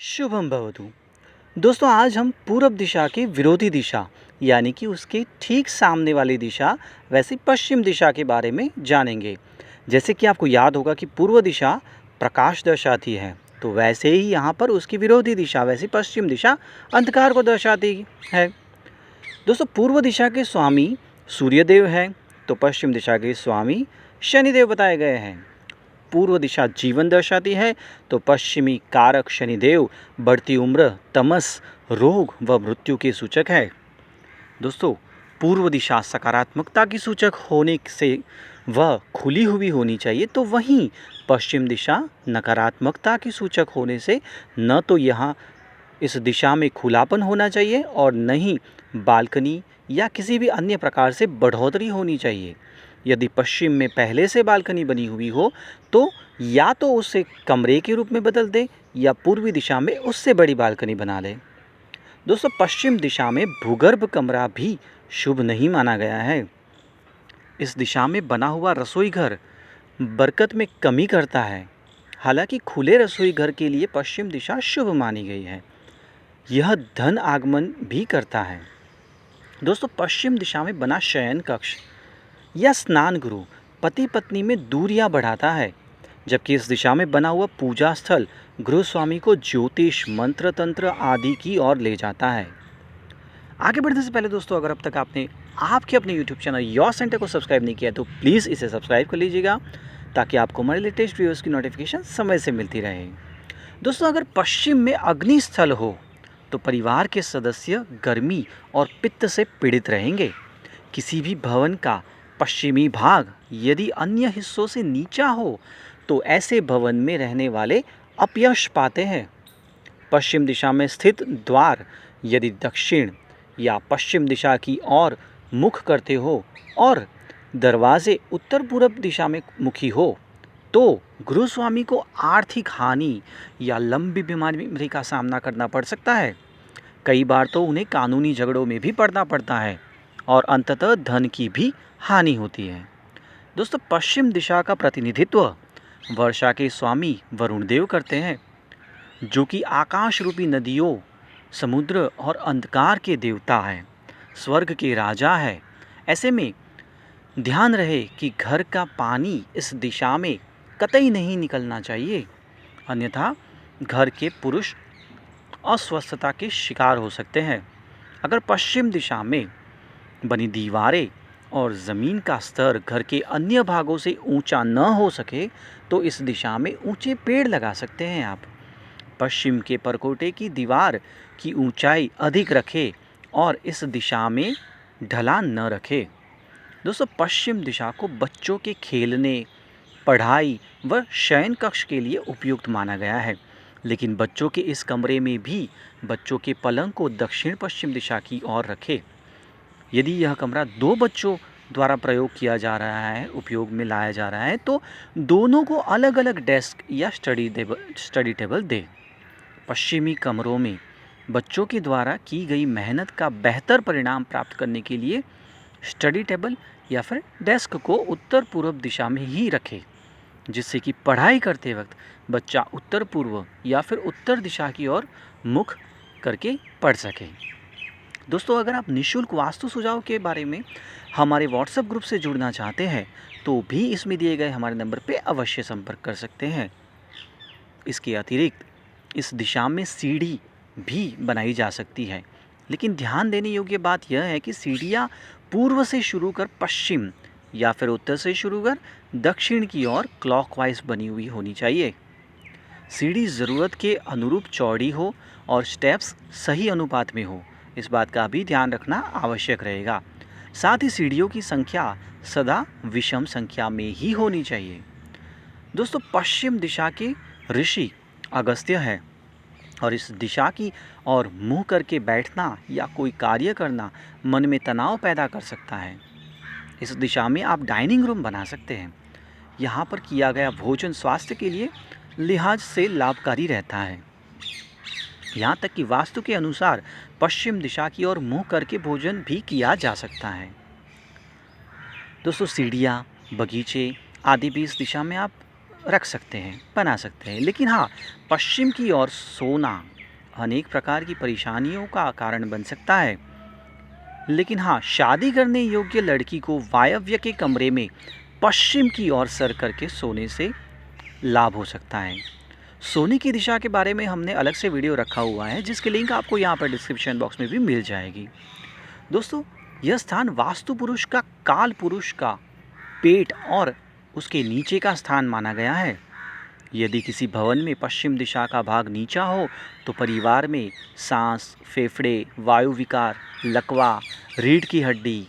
शुभम भवतु। दोस्तों, आज हम पूरब दिशा की विरोधी दिशा यानी कि उसके ठीक सामने वाली दिशा वैसे पश्चिम दिशा के बारे में जानेंगे। जैसे कि आपको याद होगा कि पूर्व दिशा प्रकाश दर्शाती है, तो वैसे ही यहाँ पर उसकी विरोधी दिशा वैसे पश्चिम दिशा अंधकार को दर्शाती है। दोस्तों, पूर्व दिशा के स्वामी सूर्यदेव हैं, तो पश्चिम दिशा के स्वामी शनिदेव बताए गए हैं। पूर्व दिशा जीवन दर्शाती है, तो पश्चिमी कारक शनिदेव बढ़ती उम्र, तमस, रोग व मृत्यु के सूचक है। दोस्तों, पूर्व दिशा सकारात्मकता की सूचक होने से वह खुली हुई होनी चाहिए, तो वहीं पश्चिम दिशा नकारात्मकता की सूचक होने से न तो यहाँ इस दिशा में खुलापन होना चाहिए और न ही बालकनी या किसी भी अन्य प्रकार से बढ़ोतरी होनी चाहिए। यदि पश्चिम में पहले से बालकनी बनी हुई हो तो या तो उसे कमरे के रूप में बदल दे या पूर्वी दिशा में उससे बड़ी बालकनी बना ले। दोस्तों, पश्चिम दिशा में भूगर्भ कमरा भी शुभ नहीं माना गया है। इस दिशा में बना हुआ रसोई घर बरकत में कमी करता है। हालांकि खुले रसोई घर के लिए पश्चिम दिशा शुभ मानी गई है। यह धन आगमन भी करता है। दोस्तों, पश्चिम दिशा में बना शयन कक्ष या स्नान गृह पति पत्नी में दूरियां बढ़ाता है, जबकि इस दिशा में बना हुआ पूजा स्थल गृह स्वामी को ज्योतिष, मंत्र तंत्र आदि की ओर ले जाता है। आगे बढ़ने से पहले दोस्तों, अगर अब तक आपने आपके अपने यूट्यूब चैनल योर सेंटर को सब्सक्राइब नहीं किया तो प्लीज़ इसे सब्सक्राइब कर लीजिएगा, ताकि आपको हमारे लेटेस्ट वीडियोस की नोटिफिकेशन समय से मिलती रहे। दोस्तों, अगर पश्चिम में अग्नि स्थल हो तो परिवार के सदस्य गर्मी और पित्त से पीड़ित रहेंगे। किसी भी भवन का पश्चिमी भाग यदि अन्य हिस्सों से नीचा हो तो ऐसे भवन में रहने वाले अपयश पाते हैं। पश्चिम दिशा में स्थित द्वार यदि दक्षिण या पश्चिम दिशा की ओर मुख करते हो और दरवाजे उत्तर पूर्व दिशा में मुखी हो तो गृहस्वामी को आर्थिक हानि या लंबी बीमारी का सामना करना पड़ सकता है। कई बार तो उन्हें कानूनी झगड़ों में भी पड़ना पड़ता है और अंततः धन की भी हानि होती है। दोस्तों, पश्चिम दिशा का प्रतिनिधित्व वर्षा के स्वामी वरुण देव करते हैं, जो कि आकाश रूपी नदियों, समुद्र और अंधकार के देवता हैं, स्वर्ग के राजा है। ऐसे में ध्यान रहे कि घर का पानी इस दिशा में कतई नहीं निकलना चाहिए, अन्यथा घर के पुरुष अस्वस्थता के शिकार हो सकते हैं। अगर पश्चिम दिशा में बनी दीवारें और ज़मीन का स्तर घर के अन्य भागों से ऊंचा न हो सके तो इस दिशा में ऊंचे पेड़ लगा सकते हैं आप। पश्चिम के परकोटे की दीवार की ऊंचाई अधिक रखें और इस दिशा में ढलान न रखें। दोस्तों, पश्चिम दिशा को बच्चों के खेलने, पढ़ाई व शयन कक्ष के लिए उपयुक्त माना गया है, लेकिन बच्चों के इस कमरे में भी बच्चों के पलंग को दक्षिण पश्चिम दिशा की ओर रखें। यदि यह कमरा दो बच्चों द्वारा प्रयोग किया जा रहा है, उपयोग में लाया जा रहा है, तो दोनों को अलग अलग डेस्क या स्टडी टेबल दें। पश्चिमी कमरों में बच्चों के द्वारा की गई मेहनत का बेहतर परिणाम प्राप्त करने के लिए स्टडी टेबल या फिर डेस्क को उत्तर पूर्व दिशा में ही रखें, जिससे कि पढ़ाई करते वक्त बच्चा उत्तर पूर्व या फिर उत्तर दिशा की ओर मुख करके पढ़ सके। दोस्तों, अगर आप निःशुल्क वास्तु सुझाव के बारे में हमारे व्हाट्सएप ग्रुप से जुड़ना चाहते हैं तो भी इसमें दिए गए हमारे नंबर पर अवश्य संपर्क कर सकते हैं। इसके अतिरिक्त इस दिशा में सीढ़ी भी बनाई जा सकती है, लेकिन ध्यान देने योग्य बात यह है कि सीढ़ियाँ पूर्व से शुरू कर पश्चिम या फिर उत्तर से शुरू कर दक्षिण की ओर क्लॉकवाइज बनी हुई होनी चाहिए। सीढ़ी ज़रूरत के अनुरूप चौड़ी हो और स्टेप्स सही अनुपात में हो, इस बात का भी ध्यान रखना आवश्यक रहेगा। साथ ही सीढ़ियों की संख्या सदा विषम संख्या में ही होनी चाहिए। दोस्तों, पश्चिम दिशा के ऋषि अगस्त्य है और इस दिशा की ओर मुँह करके बैठना या कोई कार्य करना मन में तनाव पैदा कर सकता है। इस दिशा में आप डाइनिंग रूम बना सकते हैं। यहाँ पर किया गया भोजन स्वास्थ्य के लिए लिहाज से लाभकारी रहता है। यहाँ तक कि वास्तु के अनुसार पश्चिम दिशा की ओर मुँह करके भोजन भी किया जा सकता है। दोस्तों, सीढ़ियाँ, बगीचे आदि भी इस दिशा में आप रख सकते हैं, बना सकते हैं। लेकिन हाँ, पश्चिम की ओर सोना अनेक प्रकार की परेशानियों का कारण बन सकता है। लेकिन हाँ, शादी करने योग्य लड़की को वायव्य के कमरे में पश्चिम की ओर सर करके सोने से लाभ हो सकता है। सोने की दिशा के बारे में हमने अलग से वीडियो रखा हुआ है, जिसकी लिंक आपको यहाँ पर डिस्क्रिप्शन बॉक्स में भी मिल जाएगी। दोस्तों, यह स्थान वास्तु पुरुष का काल पुरुष का पेट और उसके नीचे का स्थान माना गया है। यदि किसी भवन में पश्चिम दिशा का भाग नीचा हो तो परिवार में सांस, फेफड़े, वायु विकार, लकवा, रीढ़ की हड्डी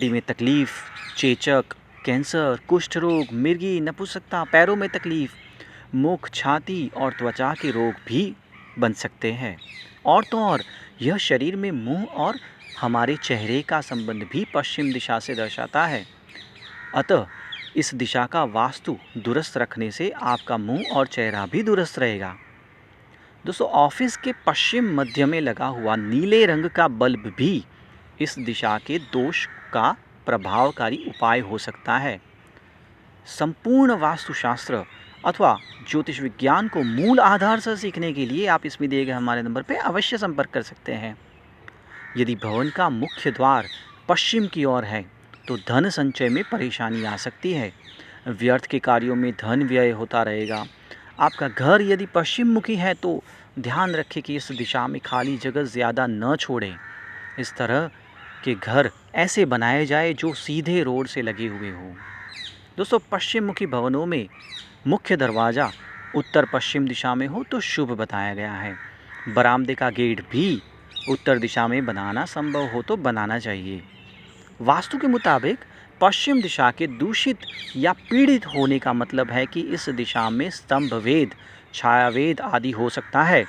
में तकलीफ, चेचक, कैंसर, कुष्ठ रोग, मिर्गी, नपुंसकता, पैरों में तकलीफ, मुख, छाती और त्वचा के रोग भी बन सकते हैं। और तो और यह शरीर में मुंह और हमारे चेहरे का संबंध भी पश्चिम दिशा से दर्शाता है। अतः इस दिशा का वास्तु दुरुस्त रखने से आपका मुंह और चेहरा भी दुरुस्त रहेगा। दोस्तों, ऑफिस के पश्चिम मध्य में लगा हुआ नीले रंग का बल्ब भी इस दिशा के दोष का प्रभावकारी उपाय हो सकता है। संपूर्ण वास्तुशास्त्र अथवा ज्योतिष विज्ञान को मूल आधार से सीखने के लिए आप इसमें दिए गए हमारे नंबर पर अवश्य संपर्क कर सकते हैं। यदि भवन का मुख्य द्वार पश्चिम की ओर है तो धन संचय में परेशानी आ सकती है। व्यर्थ के कार्यों में धन व्यय होता रहेगा। आपका घर यदि पश्चिम मुखी है तो ध्यान रखें कि इस दिशा में खाली जगह ज़्यादा न छोड़ें। इस तरह के घर ऐसे बनाए जाए जो सीधे रोड से लगे हुए हों। दोस्तों, पश्चिम मुखी भवनों में मुख्य दरवाज़ा उत्तर पश्चिम दिशा में हो तो शुभ बताया गया है। बरामदे का गेट भी उत्तर दिशा में बनाना संभव हो तो बनाना चाहिए। वास्तु के मुताबिक पश्चिम दिशा के दूषित या पीड़ित होने का मतलब है कि इस दिशा में स्तंभवेद, छायावेद आदि हो सकता है।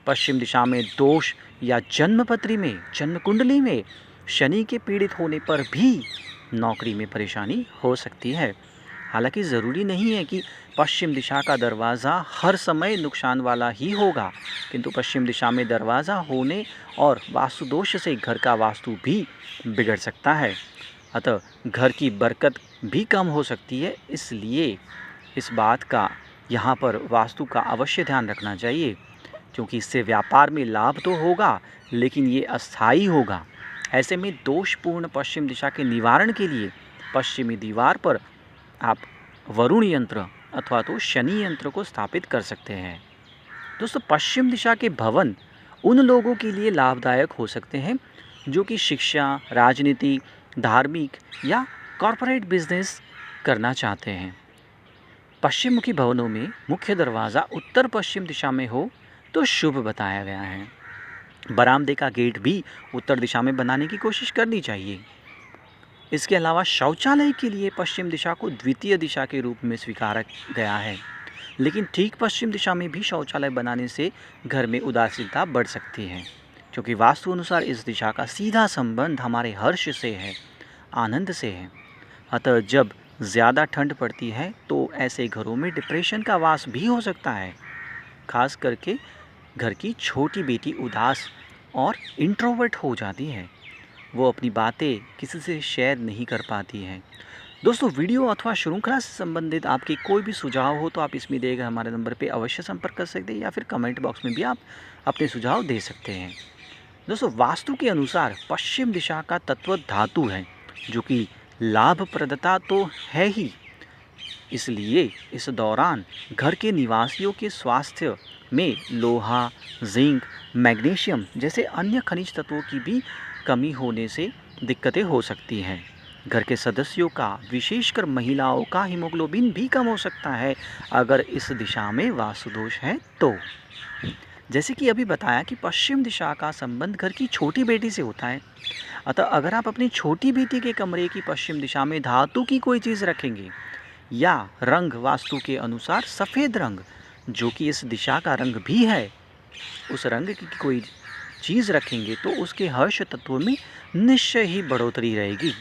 पश्चिम दिशा में दोष या जन्मपत्री में, जन्म कुंडली में शनि के पीड़ित होने पर भी नौकरी में परेशानी हो सकती है। हालांकि ज़रूरी नहीं है कि पश्चिम दिशा का दरवाज़ा हर समय नुकसान वाला ही होगा, किंतु पश्चिम दिशा में दरवाज़ा होने और वास्तु दोष से घर का वास्तु भी बिगड़ सकता है। अतः घर की बरकत भी कम हो सकती है। इसलिए इस बात का यहाँ पर वास्तु का अवश्य ध्यान रखना चाहिए, क्योंकि इससे व्यापार में लाभ तो होगा लेकिन ये अस्थायी होगा। ऐसे में दोषपूर्ण पश्चिम दिशा के निवारण के लिए पश्चिमी दीवार पर आप वरुण यंत्र अथवा तो शनि यंत्र को स्थापित कर सकते हैं। दोस्तों, पश्चिम दिशा के भवन उन लोगों के लिए लाभदायक हो सकते हैं जो कि शिक्षा, राजनीति, धार्मिक या कॉरपोरेट बिजनेस करना चाहते हैं। पश्चिम मुखी भवनों में मुख्य दरवाज़ा उत्तर पश्चिम दिशा में हो तो शुभ बताया गया है। बरामदे का गेट भी उत्तर दिशा में बनाने की कोशिश करनी चाहिए। इसके अलावा शौचालय के लिए पश्चिम दिशा को द्वितीय दिशा के रूप में स्वीकारा गया है, लेकिन ठीक पश्चिम दिशा में भी शौचालय बनाने से घर में उदासीनता बढ़ सकती है, क्योंकि वास्तु अनुसार इस दिशा का सीधा संबंध हमारे हर्ष से है, आनंद से है। अतः जब ज़्यादा ठंड पड़ती है तो ऐसे घरों में डिप्रेशन का वास भी हो सकता है। खास करके घर की छोटी बेटी उदास और इंट्रोवर्ट हो जाती है, वो अपनी बातें किसी से शेयर नहीं कर पाती है। दोस्तों, वीडियो अथवा श्रृंखला से संबंधित आपके कोई भी सुझाव हो तो आप इसमें दिए गए हमारे नंबर पे अवश्य संपर्क कर सकते हैं, या फिर कमेंट बॉक्स में भी आप अपने सुझाव दे सकते हैं। दोस्तों, वास्तु के अनुसार पश्चिम दिशा का तत्व धातु है, जो कि लाभप्रदता तो है ही, इसलिए इस दौरान घर के निवासियों के स्वास्थ्य में लोहा, जिंक, मैग्नीशियम जैसे अन्य खनिज तत्वों की भी कमी होने से दिक्कतें हो सकती हैं। घर के सदस्यों का, विशेषकर महिलाओं का हीमोग्लोबिन भी कम हो सकता है अगर इस दिशा में वास्तु दोष है तो। जैसे कि अभी बताया कि पश्चिम दिशा का संबंध घर की छोटी बेटी से होता है। अतः अगर आप अपनी छोटी बेटी के कमरे की पश्चिम दिशा में धातु की कोई चीज़ रखेंगे या रंग वास्तु के अनुसार सफ़ेद रंग, जो कि इस दिशा का रंग भी है, उस रंग की कोई चीज़ रखेंगे तो उसके हर्ष तत्व में निश्चय ही बढ़ोतरी रहेगी,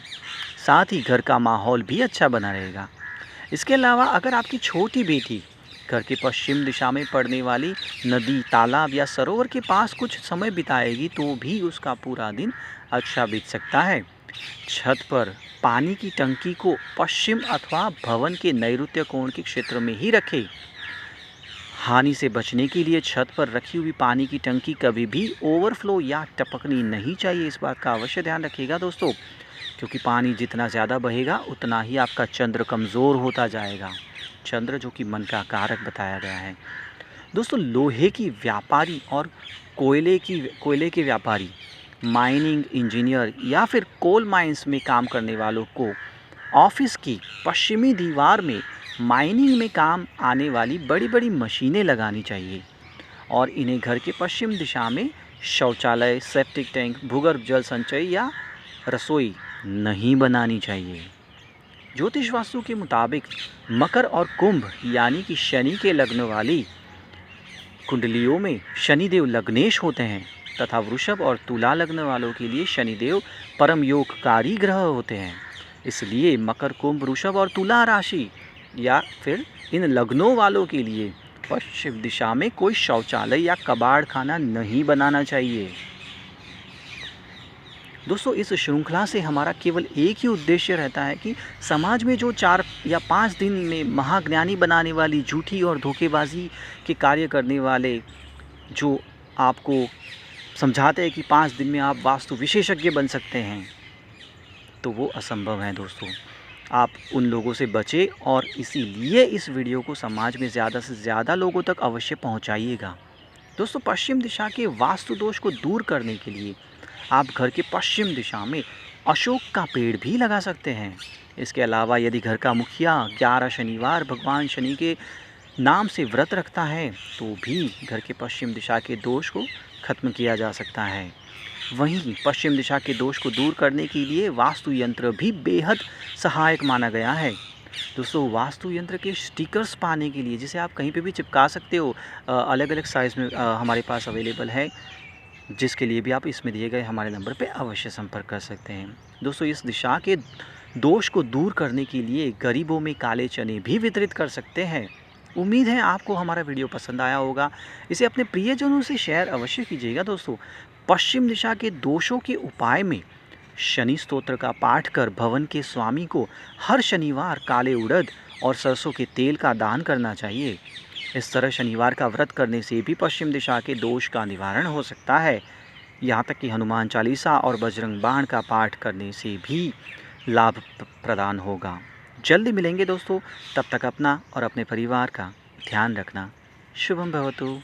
साथ ही घर का माहौल भी अच्छा बना रहेगा। इसके अलावा अगर आपकी छोटी बेटी घर के पश्चिम दिशा में पड़ने वाली नदी, तालाब या सरोवर के पास कुछ समय बिताएगी तो भी उसका पूरा दिन अच्छा बीत सकता है। छत पर पानी की टंकी को पश्चिम अथवा भवन के नैऋत्य कोण के क्षेत्र में ही रखें। हानि से बचने के लिए छत पर रखी हुई पानी की टंकी कभी भी ओवरफ्लो या टपकनी नहीं चाहिए। इस बात का अवश्य ध्यान रखिएगा दोस्तों, क्योंकि पानी जितना ज़्यादा बहेगा उतना ही आपका चंद्र कमज़ोर होता जाएगा। चंद्र जो कि मन का कारक बताया गया है। दोस्तों, लोहे की व्यापारी और कोयले के व्यापारी, माइनिंग इंजीनियर या फिर कोल माइंस में काम करने वालों को ऑफिस की पश्चिमी दीवार में माइनिंग में काम आने वाली बड़ी बड़ी मशीनें लगानी चाहिए और इन्हें घर के पश्चिम दिशा में शौचालय, सेप्टिक टैंक, भूगर्भ जल संचय या रसोई नहीं बनानी चाहिए। ज्योतिष वास्तु के मुताबिक मकर और कुंभ यानी कि शनि के लग्न वाली कुंडलियों में शनिदेव लग्नेश होते हैं तथा वृषभ और तुला लग्न वालों के लिए शनिदेव परम योगकारी ग्रह होते हैं। इसलिए मकर, कुंभ, वृषभ और तुला राशि या फिर इन लग्नों वालों के लिए पश्चिम दिशा में कोई शौचालय या कबाड़ खाना नहीं बनाना चाहिए। दोस्तों, इस श्रृंखला से हमारा केवल एक ही उद्देश्य रहता है कि समाज में जो 4 या 5 दिन में महाज्ञानी बनाने वाली झूठी और धोखेबाजी के कार्य करने वाले जो आपको समझाते हैं कि 5 दिन में आप वास्तु विशेषज्ञ बन सकते हैं, तो वो असंभव है दोस्तों। आप उन लोगों से बचें और इसीलिए इस वीडियो को समाज में ज़्यादा से ज़्यादा लोगों तक अवश्य पहुंचाइएगा। दोस्तों, पश्चिम दिशा के वास्तु दोष को दूर करने के लिए आप घर के पश्चिम दिशा में अशोक का पेड़ भी लगा सकते हैं। इसके अलावा यदि घर का मुखिया 11 शनिवार भगवान शनि के नाम से व्रत रखता है तो भी घर के पश्चिम दिशा के दोष को खत्म किया जा सकता है। वहीं पश्चिम दिशा के दोष को दूर करने के लिए वास्तु यंत्र भी बेहद सहायक माना गया है। दोस्तों, वास्तु यंत्र के स्टिकर्स पाने के लिए जिसे आप कहीं पे भी चिपका सकते हो, अलग अलग साइज़ में हमारे पास अवेलेबल है, जिसके लिए भी आप इसमें दिए गए हमारे नंबर पे अवश्य संपर्क कर सकते हैं। दोस्तों, इस दिशा के दोष को दूर करने के लिए गरीबों में काले चने भी वितरित कर सकते हैं। उम्मीद है आपको हमारा वीडियो पसंद आया होगा। इसे अपने प्रियजनों से शेयर अवश्य कीजिएगा। दोस्तों, पश्चिम दिशा के दोषों के उपाय में शनि स्तोत्र का पाठ कर भवन के स्वामी को हर शनिवार काले उड़द और सरसों के तेल का दान करना चाहिए। इस तरह शनिवार का व्रत करने से भी पश्चिम दिशा के दोष का निवारण हो सकता है। यहाँ तक कि हनुमान चालीसा और बजरंग बाण का पाठ करने से भी लाभ प्रदान होगा। जल्दी मिलेंगे दोस्तों, तब तक अपना और अपने परिवार का ध्यान रखना। शुभम भवतु।